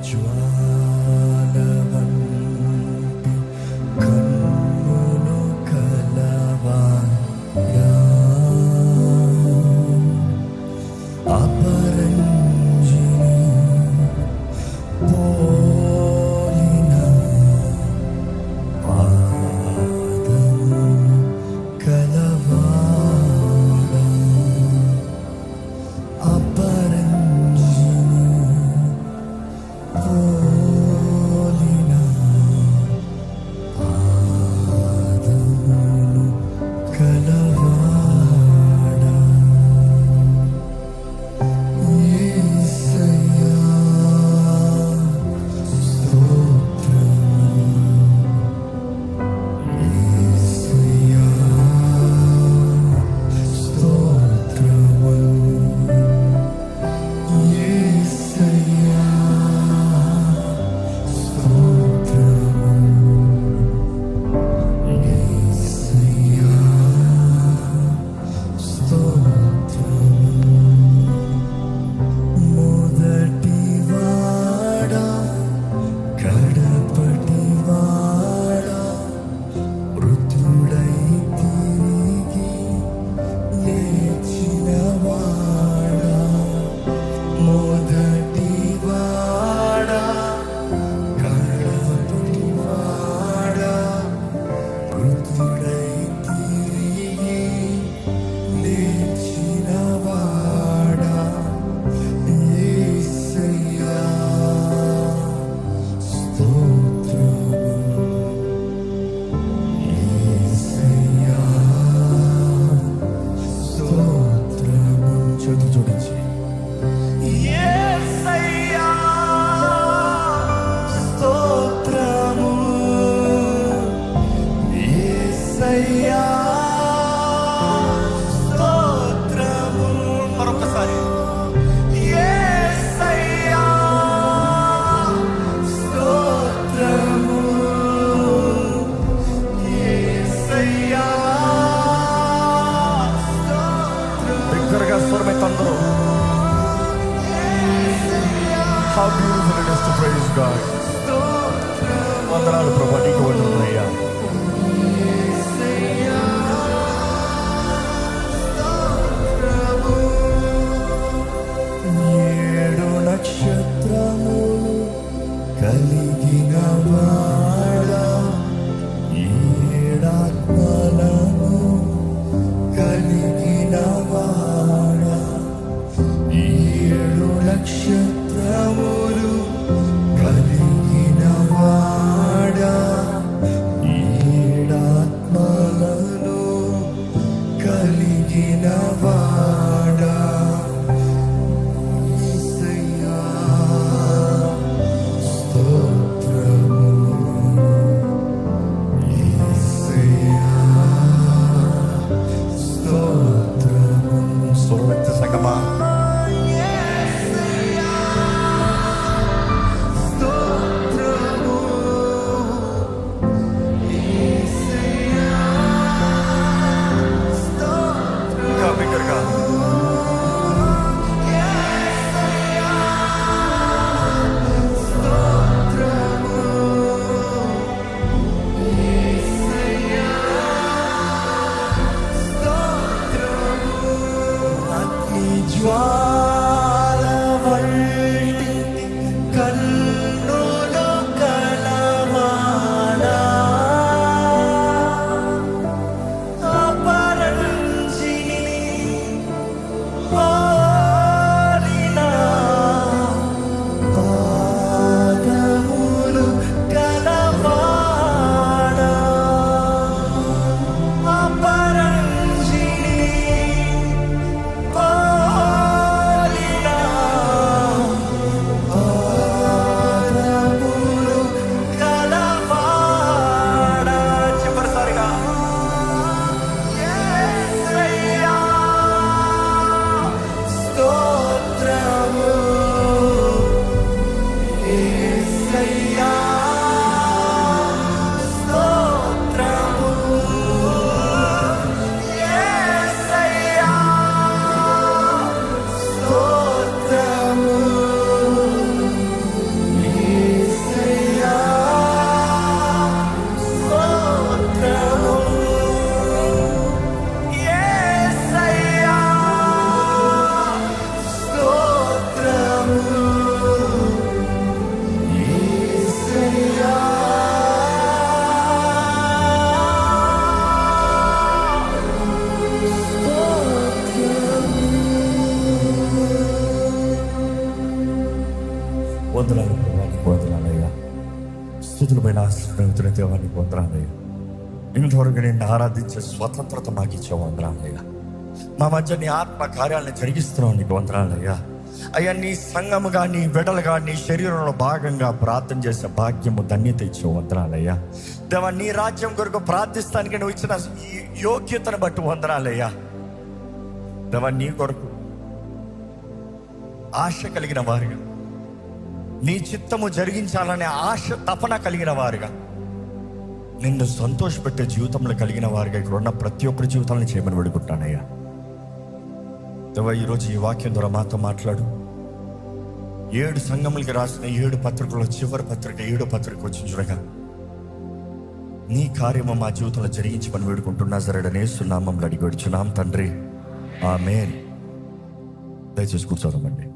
జ్వాలవంటి కన్నులు కలవాడా, అపరంజిని పోలిన పాదము కలవాడా, అపరంజిని పోలిన పాదములు కలవాడా. యేసయ్యా స్తోత్రము, యేసయ్యా స్తోత్రము, యేసయ్యా స్తోత్రము, యేసయ్యా స్తోత్రము. మొదటివాడా కడపటివాడా, మృతుడై తిరిగి లేచినవాడా, మొదటివాడా కడపటివాడా, మృతుడై తిరిగి లేచినవాడా, యేసయ్యా స్తోత్రము, యేసయ్యా స్తోత్రము. చేతులు జోడించి యేసయ్యా స్తోత్రము, యేసయ్యా స్తోత్రము. మరొకసారి యేసయ్యా స్తోత్రము, యేసయ్యా స్తోత్రము. బిగ్గరగా స్వరమెత్తందరూ. How beautiful it is to praise God. వందనాలు ప్రభా, నీకు వందనాలయ్యా. ఏడు నక్షత్రములు కలిగిన వాడా, ఏడాత్మలను కలిగిన వాడా, ఏడు నక్షత్రములు కలిగిన వాడా, ఏడాత్మలను కలిగిన వాడా, యేసయ్యా స్తోత్రము, యేసయ్యా స్తోత్రము. స్వరమెత్తి సంగమా, ఇంకా బిగ్గరగా. అగ్ని జ్వాల వంటి కన్నులు కలవాడా, అపరంజిని పోలిన పాదములు కలవాడా, అపరంజిని పోలిన పాదములు వందనాలు దేవానికి వందనాలయ్యా. స్తుతుల పైన ఆశ్రయించిన దేవానికి వందనాలయ్యా. ఇంతవరకు నిన్ను ఆరాధించే స్వతంత్రత మాకు ఇచ్చే వందనాలయ్యా. మా మధ్య నీ ఆత్మ కార్యాలను జరిగిస్తున్నావు, నీకు వందనాలయ్యా. అయ్యా, నీ సంఘముగా, నీ వెడలుగా, నీ శరీరంలో భాగంగా ప్రార్థన చేసే భాగ్యము, ధన్యత ఇచ్చే వందనాలయ్యా. దేవా, నీ రాజ్యం కొరకు ప్రార్థిస్తానికి నువ్వు ఇచ్చిన ఈ యోగ్యతను బట్టి వందనాలయ్యా. దేవా, నీ కొరకు ఆశ కలిగిన వారుగా, నీ చిత్తము జరిగించాలనే ఆశ తపన కలిగిన వారుగా, నిన్ను సంతోషపెట్టే జీవితంలో కలిగిన వారుగా ఇక్కడ ఉన్న ప్రతి ఒక్కరి జీవితాలను చేయమని వేడుకుంటానయ్యా. దేవా, ఈరోజు ఈ వాక్యం ద్వారా మాతో మాట్లాడు. 7 సంఘములకి రాసిన 7 పత్రికల్లో చివరి పత్రిక 7వ పత్రిక వచ్చి చూడగా నీ కార్యము మా జీవితంలో జరిగించమని వేడుకుంటున్నా. సరేడనే యేసు నామములో అడిగి వేడుచున్నాం తండ్రి, ఆమేన్. దయచేసి కూర్చోదామండి.